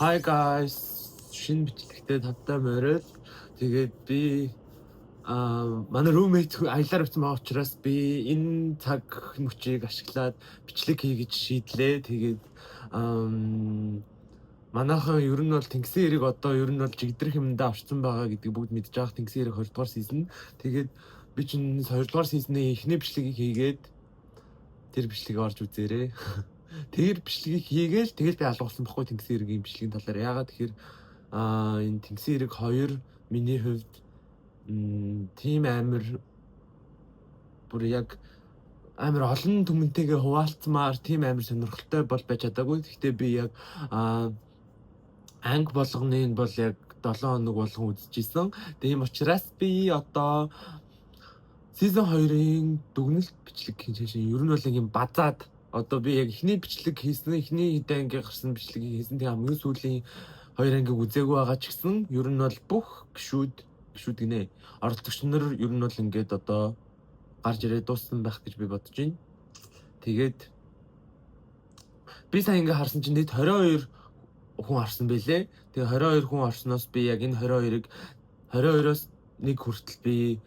Hi guys. Шинэ бичлэгтэй тавтай морил. Тэгээд би манай roommate аялаар явсан байгаа учраас би энэ цаг мөчийг ашиглаад бичлэг хий гэж шийдлээ. Тэгээд манайхан ер нь бол Тэнгисийн эрэг одоо ер нь бол жигдрэх юмдаа орсон байгаа гэдгийг бүгд мэдж байгаа. Тэнгисийн эрэг 20 дугаар сизон. Тэгээд би чинь 2 дугаар сизны эхний бичлэгийг хийгээд тэр бичлэгийг орж үзээрэй. Тэр бичлэгийг хийгээл тэгэл би алгуулсан баггүй Тэнгисийн эрэгийн бичлэгийн талаар. Яагаад тэгэхээр энэ Тэнгисийн эрэг 2 миний хувьд тийм амар бүр яг амар олон түмэнтэйгээ хуваалцмаар тийм амар сонирхолтой бол байж чадаагүй. Гэхдээ би яг анги болгоны бол яг 7 хоног болгон үзчихсэн. Тийм учраас би одоо season 2-ын дүгнэлт бичлэг хийж ер нь бол нэг юм базаад одоо би яг эхний бичлэг хийсэн, эхний хэдэн анги гарсан бичлэгийг хийсэн. Тэгээ хамгийн сүүлийн 2 ангийг үзээгүй байгаа ч гэсэн ер нь бол бүх гişүүд гинэ. Оролцогч нар ер нь бол ингээд одоо гарч ирээд дууссан байх гэж би бодож байна. Тэгээд би сайн ингээ харсан чинь нийт 22 хүн орсон байлээ. Тэгээ 22 хүн орсноос би яг энэ 22-ыг 22-оос нэг хүртэл би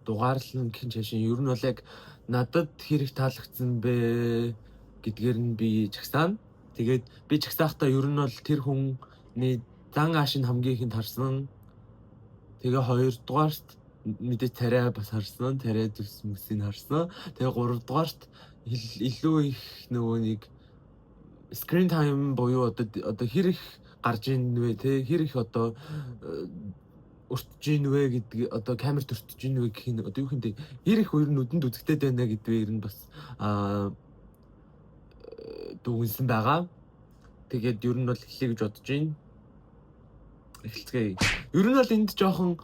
дугаарлан гэх чашин ер нь бол яг надад хэрэг таалагдсан бэ гэдгээр нь би чагсаана. Тэгээд би чагсаахтаа ер нь бол тэр хүний зан ааш нь хамгийн ихэнд харсан. Тэгээ 2 дугаарт мэдээ тариа бас харсан. Тариа зүс мөсийг харсан. Тэгээ 3 дугаарт илүү их нөгөө нэг screen time буюу одоо хэрэг гарж ийн вэ те хэрэг одоо өртөж ийн вэ гэдэг одоо камерт өртөж ийн вэ гэх нь одоо юу хинтэй хэрэг өөр нүдэнд үзэгдээд байна гэдгээр нь бас дүгнсэн байгаа. Тэгээд ер нь бол эхлэе гэж бодож байна. Эхэлцгээе. Ер нь бол энд жоохон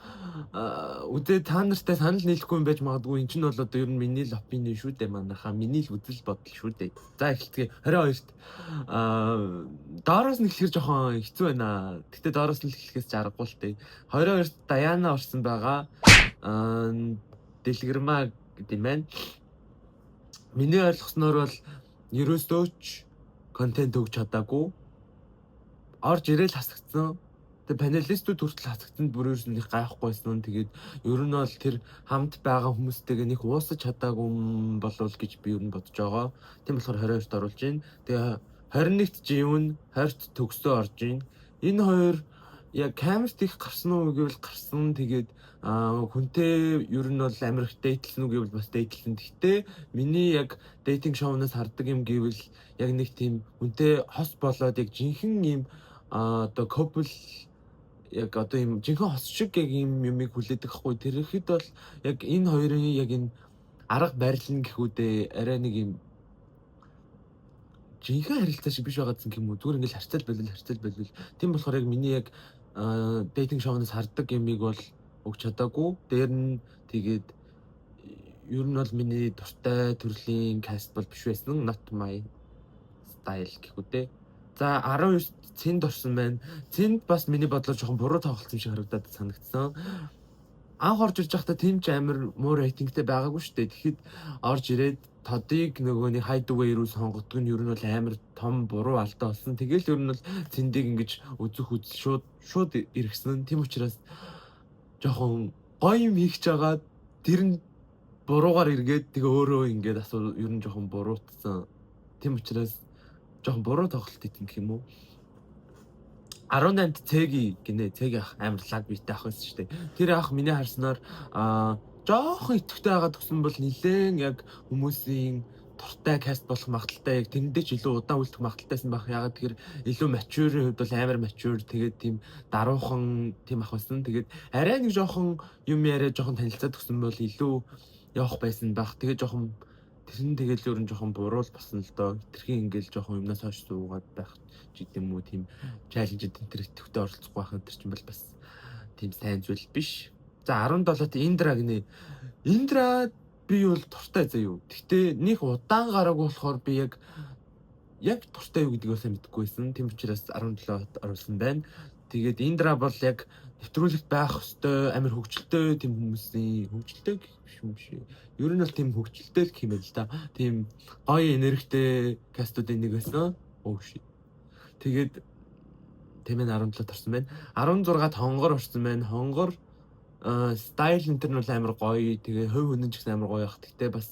үзээ та нартай санал нийлэхгүй юм байж магадгүй. Энд чинь бол одоо ер нь миний л опинион шүү дээ манайхаа. Миний л үзэл бодол шүү дээ. За эхэлцгээе. 22-т доороос нь эхлэхэр жоохон хэцүү байна. Гэтэ доороос нь эхлэхээс ч аргагүй л дээ. 22-т Даяна орсон байгаа. Дэлгэрмаа гэдэг юм байна. Миний ойлгосноор бол ерөөсөө ч контент өгч чадаагүй. Орж ирээл хасагдсан. Тэгээ панелистүүд хүртэл хасагдсанд бүр ерөөс нь их гайхахгүйсэн. Тэгээд ер нь бол тэр хамт байгаа хүмүүстэйгээ нэг уусаж чадаагүй болов гэж би ер нь бодож байгаа. Тийм болохоор 22-т оруулж байна. Тэгээ 21-т Живүн 20-т төгсөө орж байна. Энэ хоёр яг камерт их гарсан уу гэвэл гарсан. Тэгээд хүнтэй ер нь бол амар их дээдлсэн үү гэвэл бас дээдлсэн. Гэхдээ миний яг дейтинг шоунаас хардаг юм гэвэл яг нэг тийм хүнтэй хос болоод яг жинхэнэ юм одоо couple яг одоо юм жинхэнэ хос шиг яг юм юмыг хүлээдэг хгүй. Тэр ихэд бол яг энэ хоёрын яг энэ арга барил нь гэхүүдээ арай нэг юм жинхэнэ харилцаа шиг биш байгаадсан юм уу. Зүгээр ингээл харьцал байлбал. Тийм болохоор яг миний яг дейтинг шоунаас хардаг юмыг бол өгч чадаагүй. Дээр нь тэгээд ер нь бол миний дуртай төрлийн каст бол биш байсан. Not my style гэхүүдээ. За 19 Цэнд орсон байна. Цэнд бас миний бодлоор жоохон буруу тоглолцсон шиг харагдаад санагдсан. Анх орж ирж байхдаа тийм ч амар муу рейтингтэй байгаагүй шүү дээ. Тэгэхэд орж ирээд Тодыг нөгөөний Hideaway руу сонгодог нь ер нь бол амар том буруу алдаа болсон. Тэгэл ер нь бол Цэндийг ингэж шууд иргэсэн. Тийм учраас жоохон гоё юм хийх чагаад тэр нь буруугаар эргээд тэгээ өөрөө ингээд асуу ер нь жоохон буруутсан. Тийм учраас жоохон буруу тоглолт хийх юм уу? 18-д Цэги гинэ. Цэги ах амар лаг битээ ах байсан шүү дээ. Тэр ах миний харснаар жоохон итгэвтэй байгаа төгсөн бол нилээн яг хүмүүсийн дуртай каст болох магадaltaй яг тэрэндээ ч илүү удаан үлдэх магадaltaйсэн байх. Ягаад тэгэхээр илүү мачурын хувьд бол амар мачур тэгээд тийм даруухан тийм ах байсан. Тэгээд арай нэг жоохон юм яриа жоохон танилцаад төгсөн бол илүү явах байсан байх. Тэгээд жоохон тэр нь тэгэл ер нь жоохон буруул болсон л доо. Хитрхийн ингээл жоохон юмнаас хойш суугаад байх ч гэдэм үү тийм чаленжид энэ төвтэй оролцохгүй байх энэ чинь бол бас тийм сайн зүйл биш. За 17-т Индра гинэ. Индра би бол дуртай заа юу. Гэхдээ нэг удаан гараагүй болохоор би яг дуртай юу гэдгийг сайн мэдэхгүй байсан. Тийм учраас 17-т оруулсан байна. Тэгээд Индра бол яг нэвтрүүлэгт байх хөстэй амар хөвгчлөлтэй тийм хүмүүсийн хөвгчлөлтэй биш юм шиг. Ер нь бол тийм хөвгчлөлтэй гэх юм байл л да. Тийм гоё энергитэй кастуудын нэг байсан. Oh shit. Тэгээд тэмээ 17 орсон байна. 16-д хонгор орсон байна. Хонгор стайл интерн бол амар гоё. Тэгээ хувь хүн ч гэсэн амар гоё явах. Гэхдээ бас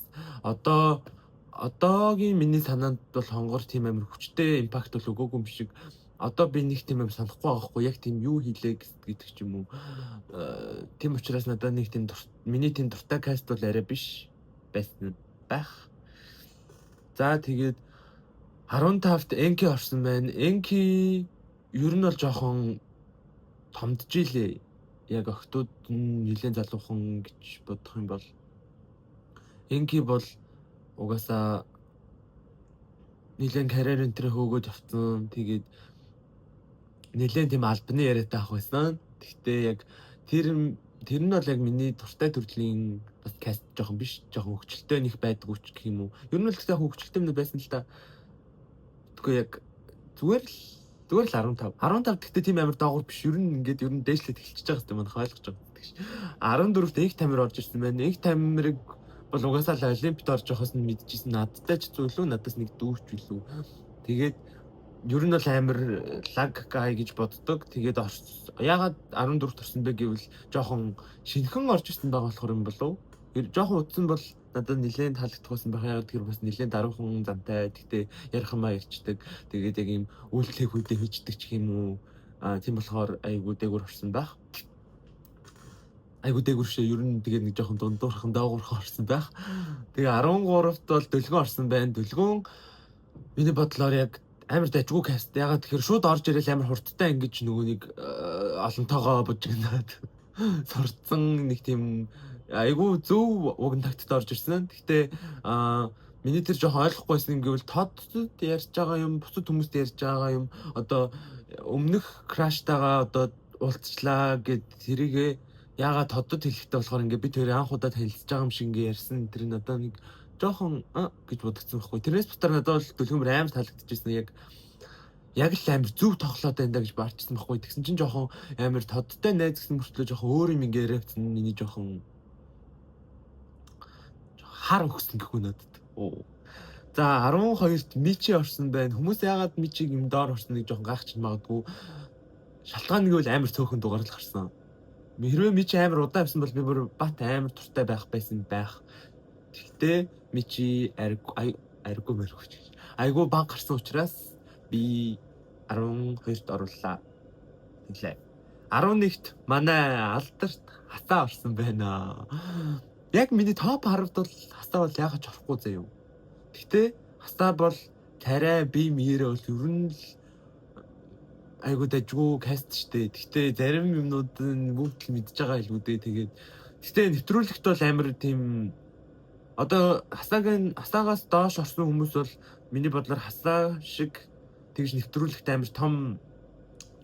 одоогийн миний санаанд бол хонгор тийм амар хүчтэй импакт бол өгөөгүй юм шиг. Одоо би нэг тийм амар санахгүй байгаа хгүй. Яг тийм юу хийлээ гэдэг ч юм уу. Тийм учраас надад нэг тийм миний тийм дуртай каст бол арай биш байсан байх. За тэгээд 15-т Энки орсон байна. Энки ер нь бол жоохон томдж илээ. Яг охтууд нэлээд залуухан гэж бодох юм бол Энки бол угаасаа нэлээд карьер энтер хөөгөөд авсан. Тэгээд нэлээд тийм албаны яриатай авах байсан. Гэхдээ яг тэр нь бол яг миний дуртай төрлийн бас каст жоохон биш, жоохон хөвчлөлтэй нэг байдгүй ч гэх юм уу. Ер нь л гэхдээ хөвчлөлтэй мөн байсан л та. Тэгвэл яг зүгээр л 15. 15 гэхдээ тийм амар доогуур биш. Ер нь дээшлээд эхэлчихэж байгаа юм байна. Ойлгож байгаа гэж. 14-т их тамир орж ирсэн байна. Их тамирыг бол угаасаа л олимпиад орж явахаас нь мэдчихсэн. Надтай ч зүйлүү, надаас нэг дүүч билүү. Тэгээд ер нь бол амар лаг гай гэж боддог. Тэгээд яагаад 14-т орсон бэ гэвэл жоохон шинхэн орж ирсэн байгаа болохоор юм болов. Жоохон утсан бол надад нэлээд таалагдчихсан байх. Яагаад тэр бас нэлээд даруухан зантай. Тэгтээ ярих юмаа ярьчдаг. Тэгээд яг ийм үйлчлэх үедээ хийждэг ч юм уу. Тийм болохоор айгуу дээгүр орсон байх. Айгуу дээгүр шээ. Ер нь тэгээд нэг жоохон дундуурхан доогуурхан орсон байх. Тэгээ 13-т бол Дөлгөн орсон байна. Дөлгөн миний бодлоор яг амар дайггүй каст. Ягаад тэгэхээр шууд орж ирэл амар хурдтай ингэж нөгөө нэг олонтойгоо бужигнаад сурцсан нэг тийм айгу зөв уг тактикт орж ирсэн. Гэхдээ миний тэр жоохон ойлгохгүйсэн гэвэл Тодд ярьж байгаа юм, бусад хүмүүст ярьж байгаа юм. Одоо өмнөх краштайгаа одоо уулзчлаа гэд тэрийгэ яагаад Тодд хэлэхтэй болохоор ингээ би тэр анх удаа танилцж байгаа юм шиг ингээ ярьсан. Тэр нь одоо нэг жоохон гэж бодогдсон байхгүй. Тэрнээс бутаар надад бол Дөлгөмөр амар таалагдчихсэн. Яг л амар зөв тоглоод байна гэж баарчсан байхгүй. Тэгсэн чинь жоохон амар Тоддтой найз гэсэн мөртлөө жоохон өөр юм ингээ рэвцэн миний жоохон хар өгсөн гэхгүй надад. За 12-т Мичи орсон байна. Хүмүүс яагаад Мичиг юм доор орсныг жоохон гайхчих магадгүй. Шалтгаан нь гэвэл амар цөөхөн дугаар л гарсан. Хэрвээ Мичи амар удаан явсан бол би бүр бат амар туртай байх байсан байх. Гэхдээ Мичи ариггүй мэрхүүч. Айгуу баг гарсан учраас би 12-т орууллаа. Тэглээ. 11-т манай алдарт хасаа орсон байна. Яг миний топ 10-д бол хасаа бол яагаад ч орохгүй заяа. Гэхдээ хасаа бол тариа би мээрээ бол ер нь айгуу дайггүй каст штэ. Гэхдээ зарим юмнууд нь бүгд л мэдж байгаа илүү дээ. Тэгээд гэхдээ нэвтрүүлэгт бол амар тийм одоо хасаагаас доош орсон хүмүүс бол миний бодлоор хасаа шиг тэгж нэвтрүүлэгт амар том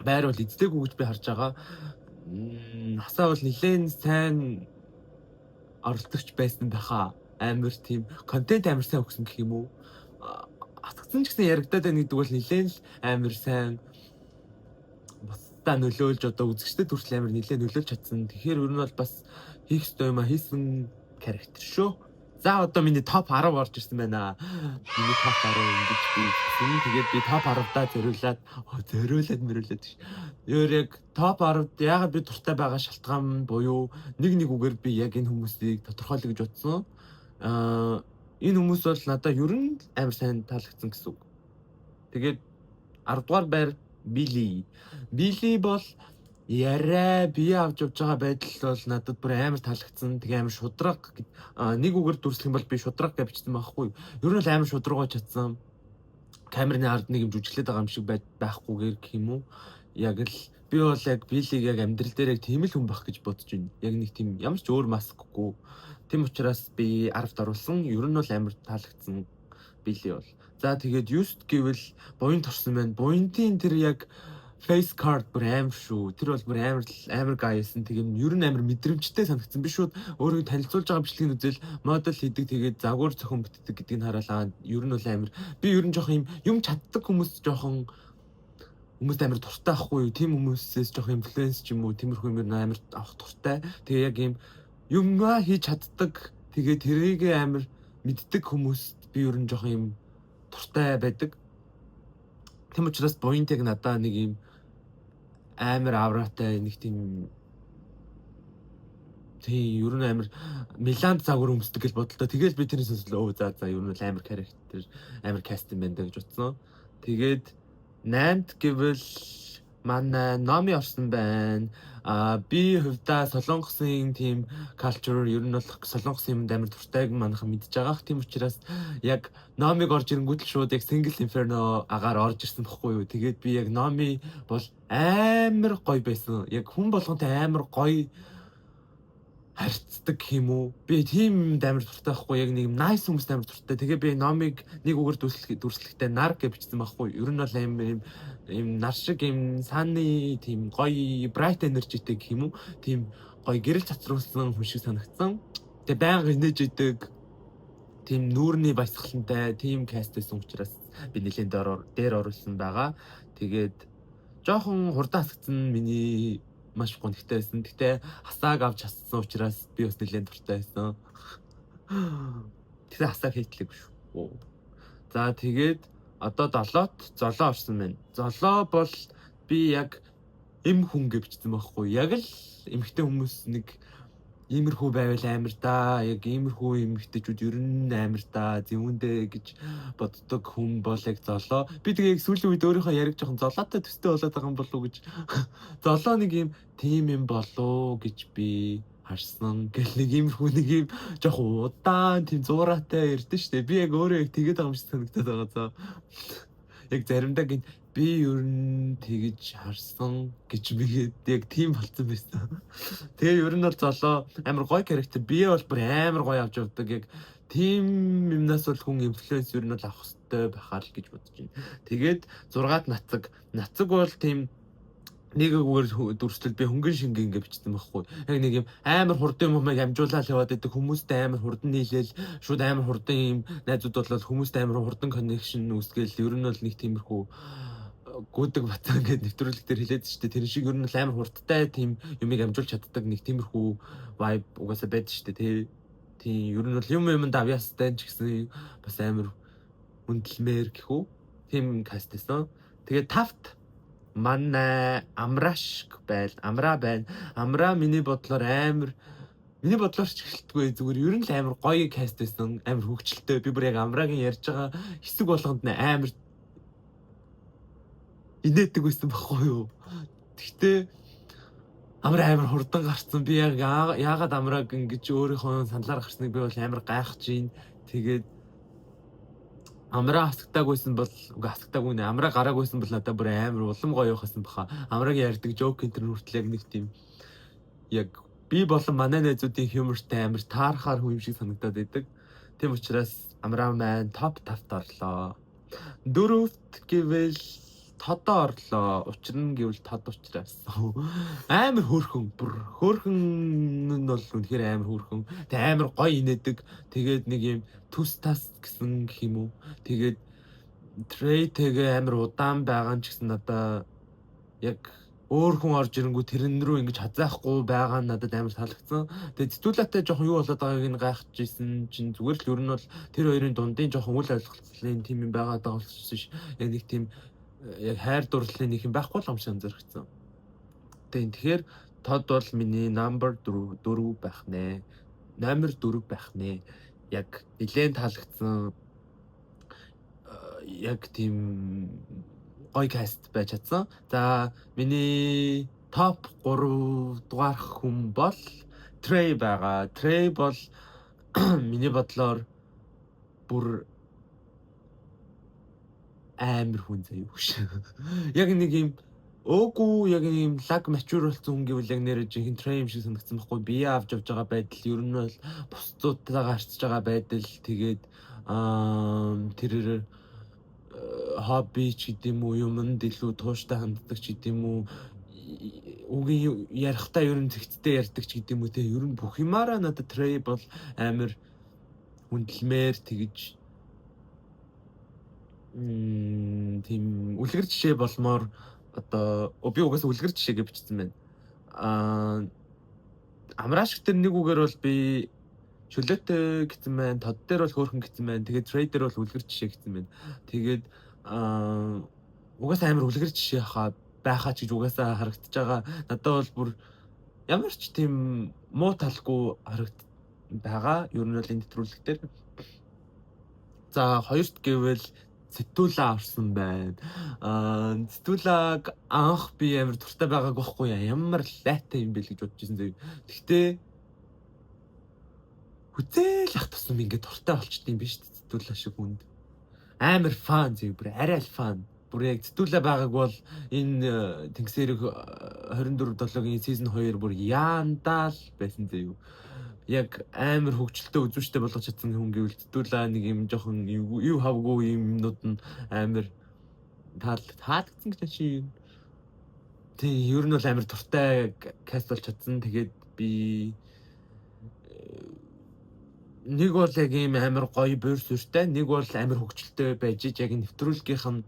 байр бол эздэггүй гэж би харж байгаа. Хасаа бол нэлээд сайн оролцогч байсан байхаа. Амар тийм контент амар сайн өгсөн гэх юм уу. Атгсан ч гэсэн яригадаад байна гэдэг бол нэлээд л амар сайн бусдаа нөлөөлж одоо үзэгчдэд хүртэл амар нэлээд нөлөөлж чадсан. Тэгэхээр ер нь бол бас хийх ёстой юм хийсэн характер шүү. За одоо миний топ 10 орж ирсэн байна. Миний топ 10 ингэж би хэлсэн. Тэгээд би топ 10-даа зориулаад мөрүүлээд ш. Яг топ 10-д яагаад би дуртай байгаа шалтгаан буюу нэг үгээр би яг энэ хүмүүсийг тодорхойлё гэж бодсон. Энэ хүмүүс бол надад ер нь амар сайн таалагдсан гэсэн үг. Тэгээд 10 дугаар байр Билли. Билли бол яраа бие авч явж байгаа байдал бол надад бүр амар таалагдсан. Тэгээ амар шудраг нэг үгээр дүрслэх юм бол би шудраг гэж бичсэн байхгүй. Ер нь л амар шудрагоо чадсан. Камерны ард нэг юм жүжиглээд байгаа юм шиг байхгүйгээр гэх юм уу. Яг л би бол яг Биллиг яг амьдрал дээр яг тийм л хүн байх гэж бодож байна. Яг нэг тийм ямар ч өөр маскгүй. Тийм учраас би 10-д оруулсан. Ер нь бол амар таалагдсан Билли бол. За тэгээд Just гэвэл буянт орсон байна. Буянтын тэр яг face card бүр амар шүү. Тэр бол бүр амар гайсан. Тэгээд ер нь амар мэдрэмжтэй санагдсан. Би шууд өөрийгөө танилцуулж байгаа бичлэгийг үзэл модель хийдэг. Тэгээд загвар зохион бүтдэг гэдгийг хараалаа. Ер нь бол амар. Би ер нь жоохон юм чаддаг хүмүүс жоохон хүмүүст амар дуртай ахгүй юу? Тим хүмүүсээс жоохон инфлюенс ч юм уу, тиймэрхүү юм амар авах дуртай. Тэгээ яг юмаа хийж чаддаг. Тэгээ тэрийг амар мэддэг хүмүүст би ер нь жоохон юм дуртай байдаг. Тэм учраас буянтыг надаа нэг юм амар авраатай нэг тийм ер нь амар Миланд загвар өмсдөг гэж бодлоо. Тэгэл би тэрнээс сонслоо. За ер нь амар character, амар cast юм байна гэж утсан. Тэгээд 8-д гэвэл манай Номи орсон байна. Би хувьдаа Солонгосын team culture ер нь бол Солонгосын юмд амар дуртайг манайхан мэдж байгаах. Тийм учраас яг Номиг орж ирэнгүүт л шууд яг Single Inferno агаар орж ирсэн бохгүй юу. Тэгээд би яг Номи бол амар гоё байсан. Яг хүн болгонтэй амар гоё харьцдаг юм уу? Би тийм амар дуртай байхгүй, яг нэг nice хүмүүст амар дуртай. Тэгээ би Номиг нэг үгээр дүрслэхдээ нар гэж бичсэн байхгүй. Ер нь бол амар юм нар шиг юм sunny тийм гоё bright energyтэй гэх юм уу? Тийм гоё гэрэл цацруулсан хүн шиг санагдсан. Тэгээ байнга инээж идэг тийм нүүрний баясгалантай тийм каст байсан учраас би нэлээд дээр оруулсан байгаа. Тэгээд жоохон хурдан асгацсан миний маш гонхтой байсан. Гэтэ хасааг авч хассан учраас би бас нэлээд дуртай байсан. Тэгсэн хасааг хийтлэг шүү. За тэгээд одоо 7-т золоо орсон байна. Золоо бол би яг эм хүн гэж бичсэн байхгүй. Яг л эмэгтэй хүмүүс нэг иймэрхүү байвал амар да. Яг иймэрхүү эмэгтэйчүүд ер нь амар да. Зөвөндөө гэж боддог хүн бол яг золоо. Би тэгээ яг сүүлийн үед өөрийнхөө яриг жоохон золоотой төстэй болоод байгаа юм болов уу гэж. Золоо нэг юм тийм юм болоо гэж би харсан. Гэл нэг иймэрхүү нэг юм жоохон удаан тийм зуураатай ярьдэн штэ. Би яг өөрөө яг тэгээд байгаа юм шиг санагдаад байгаа заа. Яг заримдаа гин би ер нь тэгэж харсан гэж би яг тийм болцсон байсан. Тэгээ ер нь бол золоо амар гоё character. Би бол бүр амар гоё авч явдаг. Яг тийм юмнаас бол хүн инфлюенс ер нь бол авах хэрэгтэй байхаа л гэж бодож байна. Тэгээд 6-ад нацаг. Нацаг бол тийм нэг үгээр дүрслэл би хөнгөн шингэн гэж бичсэн байхгүй. Яг нэг юм амар хурдан юмыг амжуулаад яваад байдаг хүмүүстэй амар хурдан нийлээл шууд амар хурдан юм найзууд бол хүмүүстэй амар хурдан connection үүсгээл ер нь бол нэг тиймэрхүү гүдэг бацаа гэдэг нэвтрүүлэг дээр хэлээд штэ тэр шиг ер нь амар хурдтай тийм юмыг амжуулж чаддаг нэг тиймэрхүү vibe угаасаа байдаг штэ тийм ер нь бол юмд авьяастай ч гэсэн бас амар хүндлэмээр гэхүү тийм каст байсан. Тэгээд тавт манай Амраш байл Амра байна. Амра миний бодлоор ч эхэлтгүй зүгээр ер нь л амар гоё каст байсан, амар хөвгчлөлтэй. Би бүр яг Амрагийн ярьж байгаа хэсэг болгонд амар инээдэг байсан байхгүй юу. Гэхдээ Амра амар хурдан гарцсан. Би яг яагаад Амраг ингэж өөрийнхөө саналаар гарсныг би бол амар гайхаж байна. Тэгээд Амра хасагдаагүйсэн бол хасагдаагүй нэ. Амра гараагүйсэн бол надад бүр амар улам гоё явахсан баха. Амрагийн ярьдаг joke энэ хүртэл яг нэг тийм яг би болон манай найзуудын humorтай амар таархаар хүн юм шиг санагдаад байдаг. Тийм учраас Амра маань топ 5-т орлоо. 4-т гэвэл Тодоо орлоо. Учир нь гэвэл Тод учраас амар хөөрхөн нь бол үнэхээр амар хөөрхөн. Тэг амар гоё инээдэг. Тэгээд нэг юм төс тас гэсэн гэх юм уу. Тэгээд трейтэйгээ амар удаан байгаа ч гэсэн надаа яг өөр хүн орж ирэнгүү тэрэн рүү ингэж хазаахгүй байгаа нь надад амар таалагдсан. Тэгээд Зэтүүлаатай жоохон юу болоод байгааг нь гайхаж ирсэн чинь зүгээр л ер нь бол тэр хоёрын дундын жоохон үл ойлголцлын тим юм байгаа даа болсон ш. Яг нэг тийм яг хайр дурлалын нэг юм байхгүй л юм шиг анзаарчихсан. Тэгэхээр Тод бол миний number 4 байх нэ. Номер 4 байх нэ. Яг нэлээд таалагдсан. Яг тийм гоё каст байж чадсан. За миний топ 3 дугаарх хүн бол Trey байгаа. Trey бол миний бодлоор бүр амар хүн заяа биш. Яг нэг юм өөгүй яг юм лаг mature болсон хүн гэвэл яг нэрэ жинхэнэ Trey юм шиг санагдсан байхгүй. Бие авч явж байгаа байдал ер нь бол бусдуудтайгаа харьцаж байгаа байдал тэгээд тэр хобби ч гэдэм үү юмд илүү тууштай ханддаг ч гэдэм үү үгийн ярихтаа ер нь зэгцтэй ярьдаг ч гэдэм үү те ер нь бүх юмараа надад Trey бол амар хүндлэмээр тэгж тийм үлгэр жишээ болмоор одоо би угаасаа үлгэр жишээ гэж бичсэн байна. Амрааш тэр нэг үгээр бол би шөлөөтэй гэсэн байна. Тод дээр бол хөөрхөн гэсэн байна. Тэгээд Trey дээр бол үлгэр жишээ гэсэн байна. Тэгээд угаасаа амар үлгэр жишээ байхаа ч гэж угаасаа харагдаж байгаа. Надад бол бүр ямар ч тийм муу талгүй байгаа. Ер нь бол энэ нэвтрүүлэг дээр. За хоёрт гэвэл Сэтүүлээ авсан байна. Сэтүүлэг анх би амар дуртай байгааг байхгүй ямар лайтай юм бэ л гэж бодож байсан зөө. Гэхдээ хүзээл ах тусам ингээд дуртай болчт юм биш Сэтүүлээ шиг хүнд. Амар фан зөө бүр арай л фан. Бүр яг Сэтүүлээ байгааг бол энэ Тэнгисэрэг 24/7-гийн season 2 бүр яандаал байсан зөө. Яг амар хөвгчлөлтөө үзүүштэй болгож чадсан хүн гэвэл Сэтүүлээ нэг юм жоохон юу хавгүй юмнууд нь амар таалагдсан гэж чи. Тэг ер нь бол амар дуртай каст болж чадсан. Тэгээд би нэг бол яг ийм амар гоё буур сүртэй, нэг бол амар хөвгчлөлтөө байж яг нэвтрүүлгийнх нь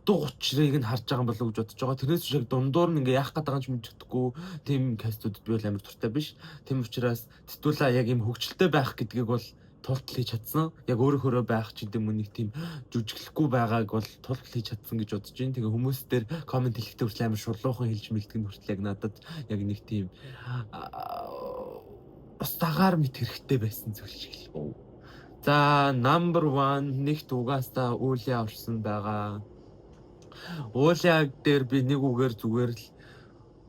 утга учирыг нь харж байгаа болов уу гэж бодож байгаа. Тэрнээс шиг дундуур нь ингээ яах гээд байгаа юм ч мэдэж чадахгүй тийм кастуудад би бол амар дуртай биш. Тийм учраас Сэтүүлээ яг ийм хөвгчлөлтөө байх гэдгийг бол тултал хийж чадсан. Яг өөрөө байх ч гэдэм нэг тийм жүжиглэхгүй байгааг бол тултал хийж чадсан гэж бодож байна. Тэгээ хүмүүс дээр комент хэлэхдээ хүртэл амар шулуухан хэлж мэлдэг нь хүртэл яг надад яг нэг тийм бас дагаар мэт хэрэгтэй байсан зүйл шиг л. За number 1 нэгт угаасаа үүлээ орсон байгаа. Уулаг дээр би нэг үгээр зүгээр л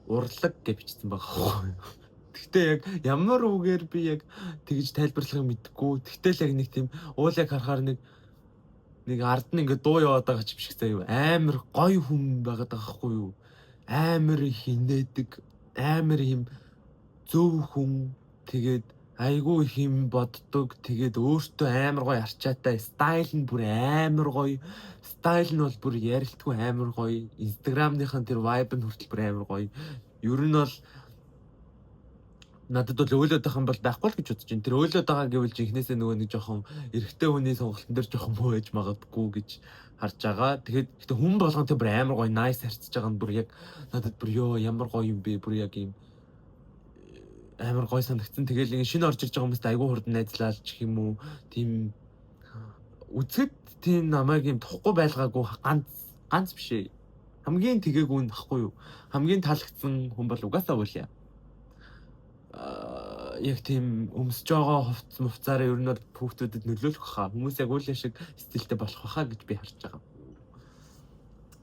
урлаг гэж бичсэн байгаа. Гэхдээ яг ямар үгээр би яг тэгж тайлбарлахыг мэдэхгүй. Тэгтэл яг нэг тийм уулаг харахаар нэг ард нь ингээ дуу яваад байгаа ч биш заяа. Амар гоё хүн байгаад байгаа хгүй юу? Амар хинээдэг, амар юм зөв хүн. Тэгээд айгүй хим боддог. Тэгээд өөртөө амар гоё арчаатай, стайл нь бүр амар гоё. Стайл нь бол бүр ярилтгүй амар гоё. Instagram-ныхаа тэр vibe нь хүртэл бүр амар гоё. Ер нь бол надад бол өөлөд байгаа юм бол байхгүй л гэж бодож байна. Тэр өөлөд байгаа гэвэл жинхнээсээ нөгөө нэг жоохон эрэгтэй хүний сонголтон дээр жоохон муу ээж магадгүй гэж харж байгаа. Тэгээд хүн болгонтэй бүр амар гоё nice харьцаж байгаа нь бүр яг надад бүр ёо ямар гоё юм бэ? Бүр яг юм амар гоё санагдсан. Тэгэл ингэ шинэ орж ирж байгаа хүмүүст айгүй хурдан найзлаалч гэх юм уу. Тийм үзэхэд тийм намайг юм тухгүй байлгаагүй ганц биш ээ. Хамгийн тэгээгүй нь ахгүй юу? Хамгийн таалагдсан хүн бол угаасаа уулаа. Яг тийм өмсөж байгаа хувцаараа ер нь бол хүүхдүүдэд нөлөөлөх хаа. Хүмүүс яг уулаа шиг стилтэй болох хаа гэж би харж байгаа.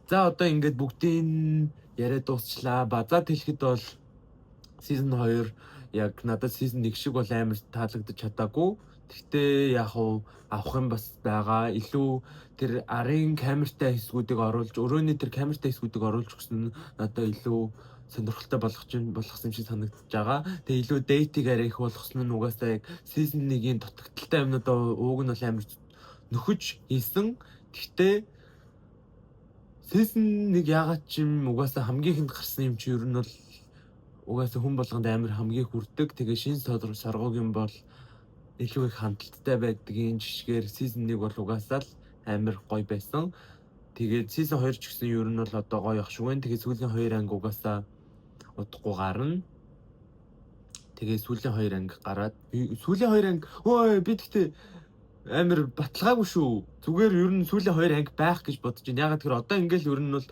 За одоо ингээд бүгдийн яриа дуусчлаа. Базаад хэлэхэд бол season 2 яг надад season 1 шиг бол амар таалагдаж чадаагүй. Гэхдээ яг авах юм бас байгаа. Илүү тэр арын камертай хэсгүүдийг оруулж, өрөөний тэр камертай хэсгүүдийг оруулж өгсөн нь надад илүү сонирхолтой болгосон юм шиг санагдаж байгаа. Тэгээ илүү дейтиг арай их болгосон нь угаасаа яг season 1-ийн дутагдaltaй юмнуудаа ууг нь бол амар нөхөж хийсэн. Гэхдээ season 1 яагаад ч юм угаасаа хамгийн ихэнд гарсан юм чи ер нь бол угаасаа хүн болгонд амар хамгийн хүрдэг. Тэгээ шин соргогийн бол илүү их хандлттай байдгийн жишгээр season 1 бол угаасаа л амар гоё байсан. Тэгээд season 2 ч гэсэн ер нь бол одоо гоё ах шиг байна. Тэгээд сүүлийн 2 анги угаасаа удахгүй гарна. Тэгээд сүүлийн 2 анги гараад сүүлийн 2 анги ой би тэгтээ амар баталгаагүй шүү. Зүгээр ер нь сүүлийн 2 анги байх гэж бодож байна. Ягаад гэхээр одоо ингээл ер нь бол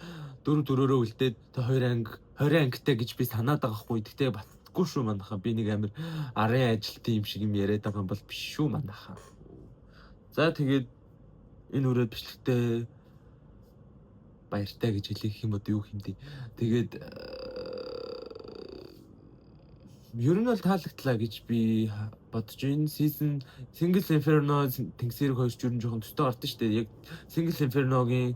4-4-өрөө үлдээд 2 анги 20 ангитай гэж би санаад байгаа хгүй. Тэгтээ батгүй шүү манайхаа. Би нэг амар арын ажилт юм шиг юм яриад байгаа юм бол биш шүү манайхаа. За тэгээд энэ үрээд бичлэгтээ баяртай гэж хэлэх юм уу юу хэмдэ. Тэгээд ер нь бол таалагдлаа гэж би бодож байна. Season Single Inferno Тэнгисэрэг 2 ч ер нь жоохон төстэй гардаг шүү дээ. Яг Single Inferno-гийн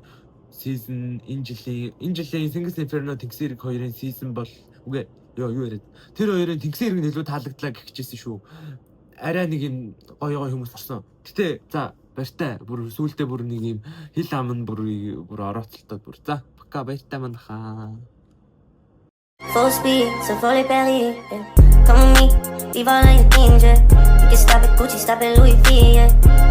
season энэ жилийн Single Inferno Тэнгисэрэг 2-ын season бол үгүй юу яриад. Тэр хоёрын Тэнгисэрэг нь илүү таалагдлаа гэх гэжсэн шүү. Арай нэг юм гоё хүмүүс орсон. Гэтэ за баяртай. Бүр сүүлдээ бүр нэг юм хил ам нь бүр орооцолтой бүр. За пока баяртай манайхаа. Full speed, so fully belly, yeah. Come with me, leave all of your things, yeah. You can stop at Gucci, stop at Louis V, yeah.